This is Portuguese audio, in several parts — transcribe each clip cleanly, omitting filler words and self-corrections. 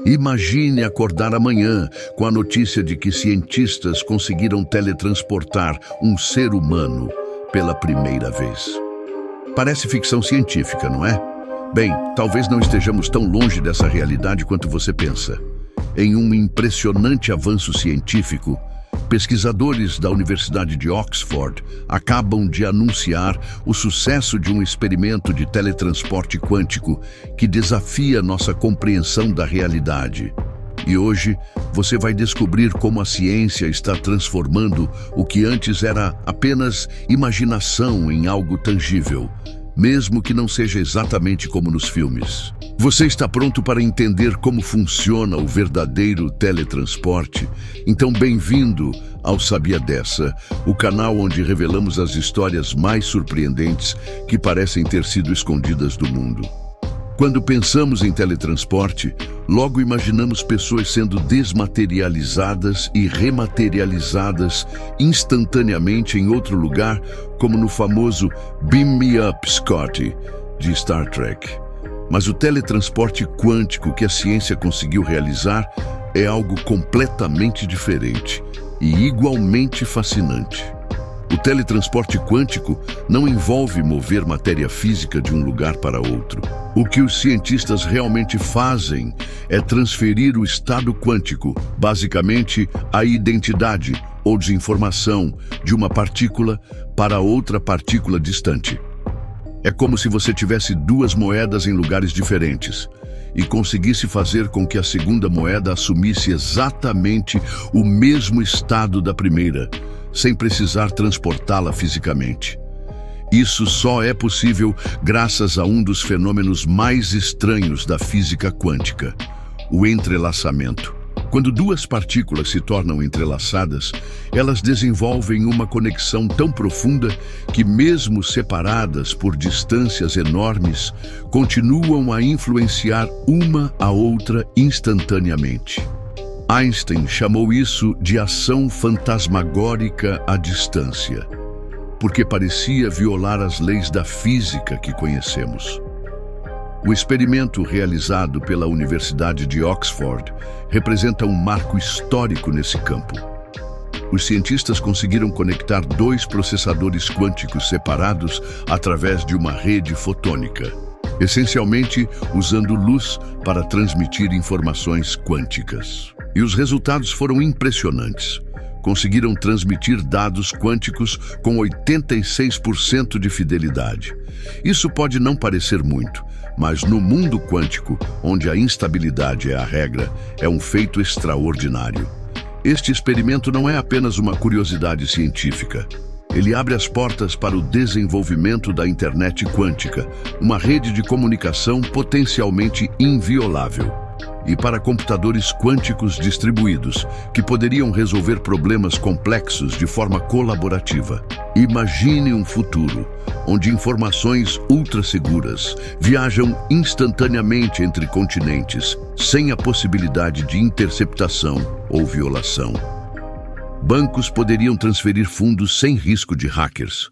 Imagine acordar amanhã com a notícia de que cientistas conseguiram teletransportar um ser humano pela primeira vez. Parece ficção científica, não é? Bem, talvez não estejamos tão longe dessa realidade quanto você pensa. Em um impressionante avanço científico, pesquisadores da Universidade de Oxford acabam de anunciar o sucesso de um experimento de teletransporte quântico que desafia nossa compreensão da realidade. E hoje, você vai descobrir como a ciência está transformando o que antes era apenas imaginação em algo tangível, mesmo que não seja exatamente como nos filmes. Você está pronto para entender como funciona o verdadeiro teletransporte? Então, bem-vindo ao Sabia Dessa, o canal onde revelamos as histórias mais surpreendentes que parecem ter sido escondidas do mundo. Quando pensamos em teletransporte, logo imaginamos pessoas sendo desmaterializadas e rematerializadas instantaneamente em outro lugar, como no famoso Beam Me Up, Scotty, de Star Trek. Mas o teletransporte quântico que a ciência conseguiu realizar é algo completamente diferente e igualmente fascinante. O teletransporte quântico não envolve mover matéria física de um lugar para outro. O que os cientistas realmente fazem é transferir o estado quântico, basicamente a identidade ou desinformação de uma partícula para outra partícula distante. É como se você tivesse duas moedas em lugares diferentes e conseguisse fazer com que a segunda moeda assumisse exatamente o mesmo estado da primeira, sem precisar transportá-la fisicamente. Isso só é possível graças a um dos fenômenos mais estranhos da física quântica, o entrelaçamento. Quando duas partículas se tornam entrelaçadas, elas desenvolvem uma conexão tão profunda que, mesmo separadas por distâncias enormes, continuam a influenciar uma a outra instantaneamente. Einstein chamou isso de ação fantasmagórica à distância, porque parecia violar as leis da física que conhecemos. O experimento realizado pela Universidade de Oxford representa um marco histórico nesse campo. Os cientistas conseguiram conectar dois processadores quânticos separados através de uma rede fotônica, essencialmente usando luz para transmitir informações quânticas. E os resultados foram impressionantes. Conseguiram transmitir dados quânticos com 86% de fidelidade. Isso pode não parecer muito, mas no mundo quântico, onde a instabilidade é a regra, é um feito extraordinário. Este experimento não é apenas uma curiosidade científica. Ele abre as portas para o desenvolvimento da internet quântica, uma rede de comunicação potencialmente inviolável, e para computadores quânticos distribuídos, que poderiam resolver problemas complexos de forma colaborativa. Imagine um futuro onde informações ultrasseguras viajam instantaneamente entre continentes, sem a possibilidade de interceptação ou violação. Bancos poderiam transferir fundos sem risco de hackers.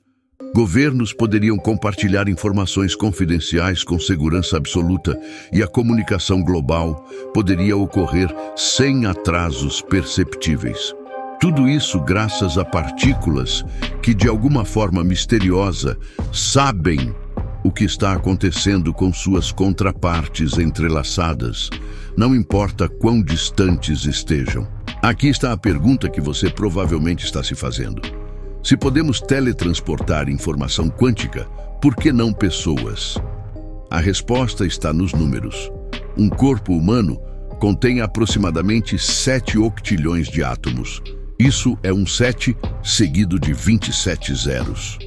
Governos poderiam compartilhar informações confidenciais com segurança absoluta e a comunicação global poderia ocorrer sem atrasos perceptíveis. Tudo isso graças a partículas que, de alguma forma misteriosa, sabem o que está acontecendo com suas contrapartes entrelaçadas, não importa quão distantes estejam. Aqui está a pergunta que você provavelmente está se fazendo. Se podemos teletransportar informação quântica, por que não pessoas? A resposta está nos números. Um corpo humano contém aproximadamente 7 octilhões de átomos. Isso é um 7 seguido de 27 zeros.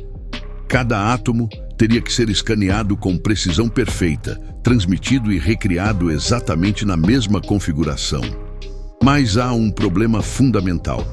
Cada átomo teria que ser escaneado com precisão perfeita, transmitido e recriado exatamente na mesma configuração. Mas há um problema fundamental.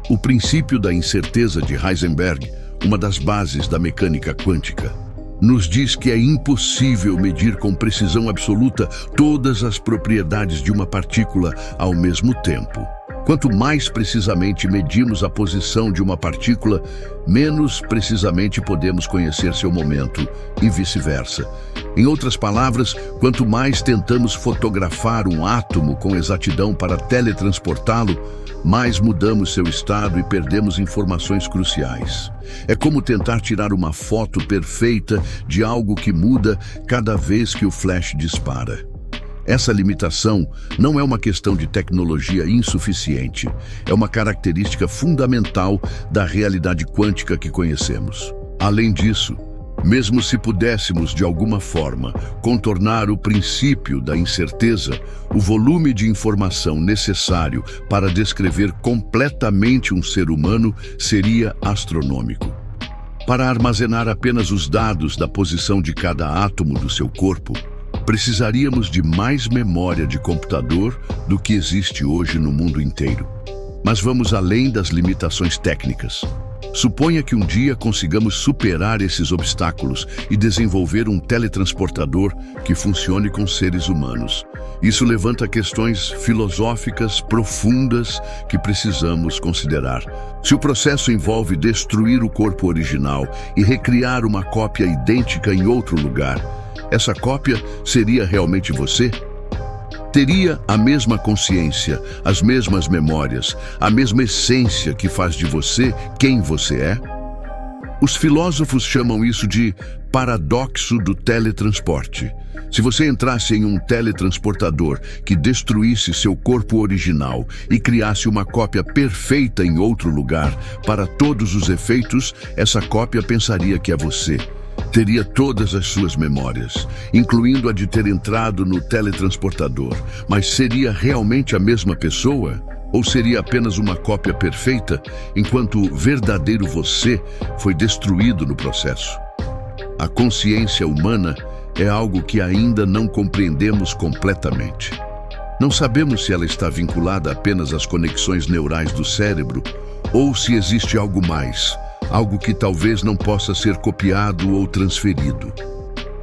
O princípio da incerteza de Heisenberg, uma das bases da mecânica quântica, nos diz que é impossível medir com precisão absoluta todas as propriedades de uma partícula ao mesmo tempo. Quanto mais precisamente medimos a posição de uma partícula, menos precisamente podemos conhecer seu momento, e vice-versa. Em outras palavras, quanto mais tentamos fotografar um átomo com exatidão para teletransportá-lo, mais mudamos seu estado e perdemos informações cruciais. É como tentar tirar uma foto perfeita de algo que muda cada vez que o flash dispara. Essa limitação não é uma questão de tecnologia insuficiente, é uma característica fundamental da realidade quântica que conhecemos. Além disso, mesmo se pudéssemos, de alguma forma, contornar o princípio da incerteza, o volume de informação necessário para descrever completamente um ser humano seria astronômico. Para armazenar apenas os dados da posição de cada átomo do seu corpo, precisaríamos de mais memória de computador do que existe hoje no mundo inteiro. Mas vamos além das limitações técnicas. Suponha que um dia consigamos superar esses obstáculos e desenvolver um teletransportador que funcione com seres humanos. Isso levanta questões filosóficas profundas que precisamos considerar. Se o processo envolve destruir o corpo original e recriar uma cópia idêntica em outro lugar, essa cópia seria realmente você? Teria a mesma consciência, as mesmas memórias, a mesma essência que faz de você quem você é? Os filósofos chamam isso de paradoxo do teletransporte. Se você entrasse em um teletransportador que destruísse seu corpo original e criasse uma cópia perfeita em outro lugar, para todos os efeitos, essa cópia pensaria que é você. Teria todas as suas memórias, incluindo a de ter entrado no teletransportador, mas seria realmente a mesma pessoa? Ou seria apenas uma cópia perfeita, enquanto o verdadeiro você foi destruído no processo? A consciência humana é algo que ainda não compreendemos completamente. Não sabemos se ela está vinculada apenas às conexões neurais do cérebro, ou se existe algo mais, algo que talvez não possa ser copiado ou transferido.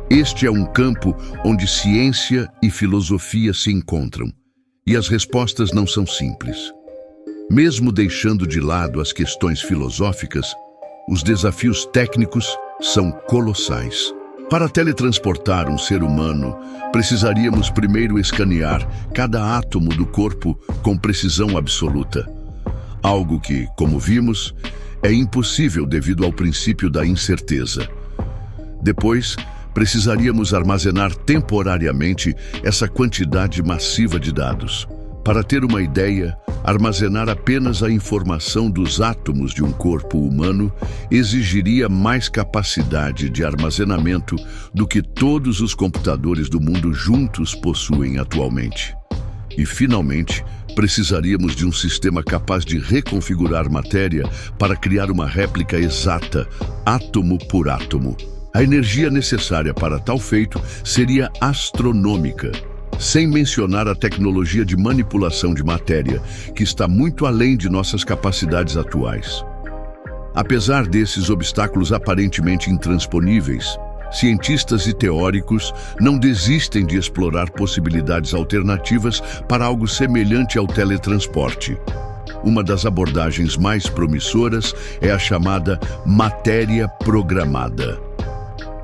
Este é um campo onde ciência e filosofia se encontram, e as respostas não são simples. Mesmo deixando de lado as questões filosóficas, os desafios técnicos são colossais. Para teletransportar um ser humano, precisaríamos primeiro escanear cada átomo do corpo com precisão absoluta. Algo que, como vimos, é impossível devido ao princípio da incerteza. Depois, precisaríamos armazenar temporariamente essa quantidade massiva de dados. Para ter uma ideia, armazenar apenas a informação dos átomos de um corpo humano exigiria mais capacidade de armazenamento do que todos os computadores do mundo juntos possuem atualmente. E, finalmente, precisaríamos de um sistema capaz de reconfigurar matéria para criar uma réplica exata, átomo por átomo. A energia necessária para tal feito seria astronômica, sem mencionar a tecnologia de manipulação de matéria, que está muito além de nossas capacidades atuais. Apesar desses obstáculos aparentemente intransponíveis, cientistas e teóricos não desistem de explorar possibilidades alternativas para algo semelhante ao teletransporte. Uma das abordagens mais promissoras é a chamada matéria programada.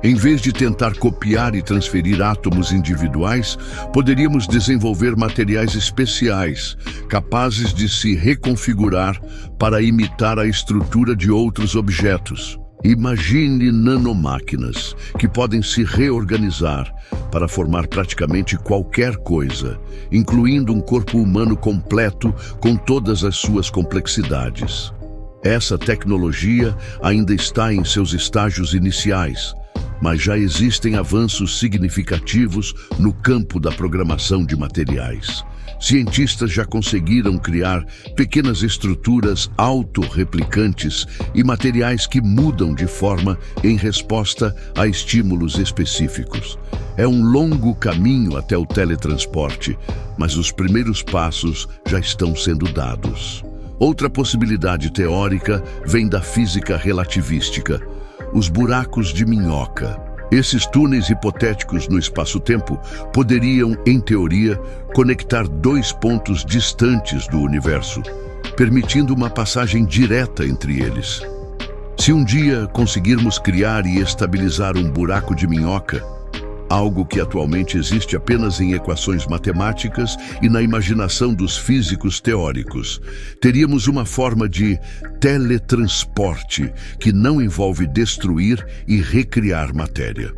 Em vez de tentar copiar e transferir átomos individuais, poderíamos desenvolver materiais especiais, capazes de se reconfigurar para imitar a estrutura de outros objetos. Imagine nanomáquinas que podem se reorganizar para formar praticamente qualquer coisa, incluindo um corpo humano completo com todas as suas complexidades. Essa tecnologia ainda está em seus estágios iniciais, mas já existem avanços significativos no campo da programação de materiais. Cientistas já conseguiram criar pequenas estruturas autorreplicantes e materiais que mudam de forma em resposta a estímulos específicos. É um longo caminho até o teletransporte, mas os primeiros passos já estão sendo dados. Outra possibilidade teórica vem da física relativística, os buracos de minhoca. Esses túneis hipotéticos no espaço-tempo poderiam, em teoria, conectar dois pontos distantes do universo, permitindo uma passagem direta entre eles. Se um dia conseguirmos criar e estabilizar um buraco de minhoca, algo que atualmente existe apenas em equações matemáticas e na imaginação dos físicos teóricos, teríamos uma forma de teletransporte que não envolve destruir e recriar matéria.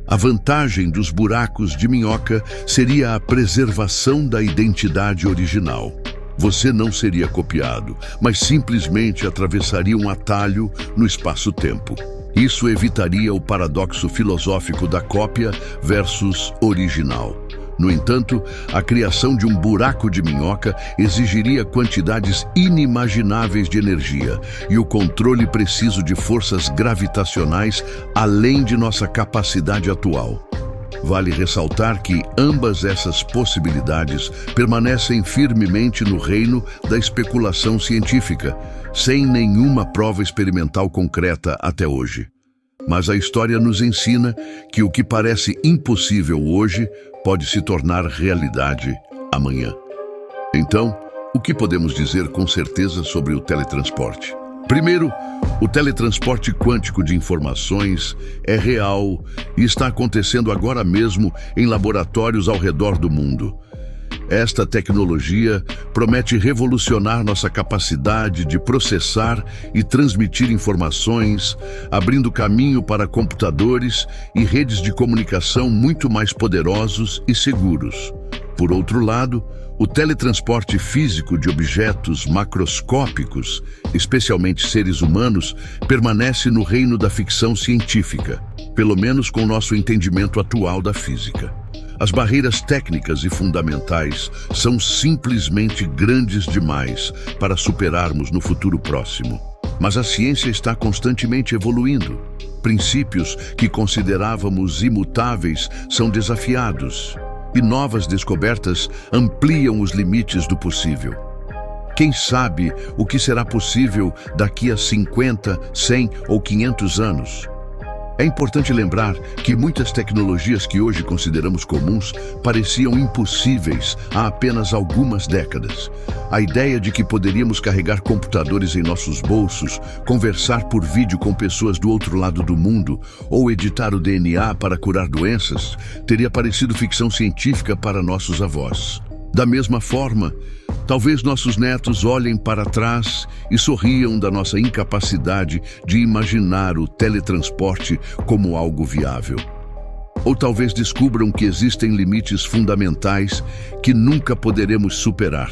A vantagem dos buracos de minhoca seria a preservação da identidade original. Você não seria copiado, mas simplesmente atravessaria um atalho no espaço-tempo. Isso evitaria o paradoxo filosófico da cópia versus original. No entanto, a criação de um buraco de minhoca exigiria quantidades inimagináveis de energia e o controle preciso de forças gravitacionais além de nossa capacidade atual. Vale ressaltar que ambas essas possibilidades permanecem firmemente no reino da especulação científica, sem nenhuma prova experimental concreta até hoje. Mas a história nos ensina que o que parece impossível hoje pode se tornar realidade amanhã. Então, o que podemos dizer com certeza sobre o teletransporte? Primeiro, o teletransporte quântico de informações é real e está acontecendo agora mesmo em laboratórios ao redor do mundo. Esta tecnologia promete revolucionar nossa capacidade de processar e transmitir informações, abrindo caminho para computadores e redes de comunicação muito mais poderosos e seguros. Por outro lado, o teletransporte físico de objetos macroscópicos, especialmente seres humanos, permanece no reino da ficção científica, pelo menos com nosso entendimento atual da física. As barreiras técnicas e fundamentais são simplesmente grandes demais para superarmos no futuro próximo. Mas a ciência está constantemente evoluindo. Princípios que considerávamos imutáveis são desafiados, e novas descobertas ampliam os limites do possível. Quem sabe o que será possível daqui a 50, 100 ou 500 anos? É importante lembrar que muitas tecnologias que hoje consideramos comuns pareciam impossíveis há apenas algumas décadas. A ideia de que poderíamos carregar computadores em nossos bolsos, conversar por vídeo com pessoas do outro lado do mundo ou editar o DNA para curar doenças teria parecido ficção científica para nossos avós. Da mesma forma, talvez nossos netos olhem para trás e sorriam da nossa incapacidade de imaginar o teletransporte como algo viável. Ou talvez descubram que existem limites fundamentais que nunca poderemos superar,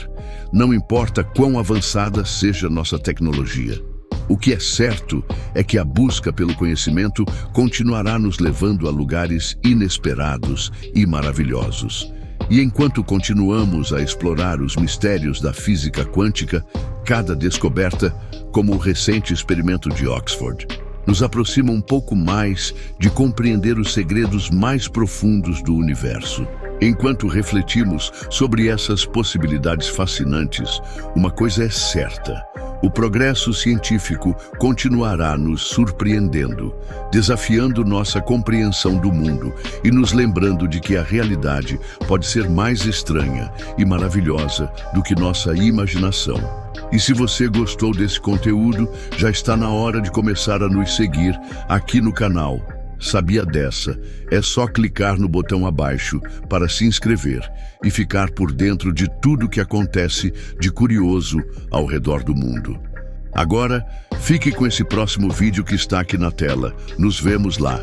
não importa quão avançada seja nossa tecnologia. O que é certo é que a busca pelo conhecimento continuará nos levando a lugares inesperados e maravilhosos. E enquanto continuamos a explorar os mistérios da física quântica, cada descoberta, como o recente experimento de Oxford, nos aproxima um pouco mais de compreender os segredos mais profundos do universo. Enquanto refletimos sobre essas possibilidades fascinantes, uma coisa é certa: o progresso científico continuará nos surpreendendo, desafiando nossa compreensão do mundo e nos lembrando de que a realidade pode ser mais estranha e maravilhosa do que nossa imaginação. E se você gostou desse conteúdo, já está na hora de começar a nos seguir aqui no canal. Sabia dessa? É só clicar no botão abaixo para se inscrever e ficar por dentro de tudo que acontece de curioso ao redor do mundo. Agora, fique com esse próximo vídeo que está aqui na tela. Nos vemos lá.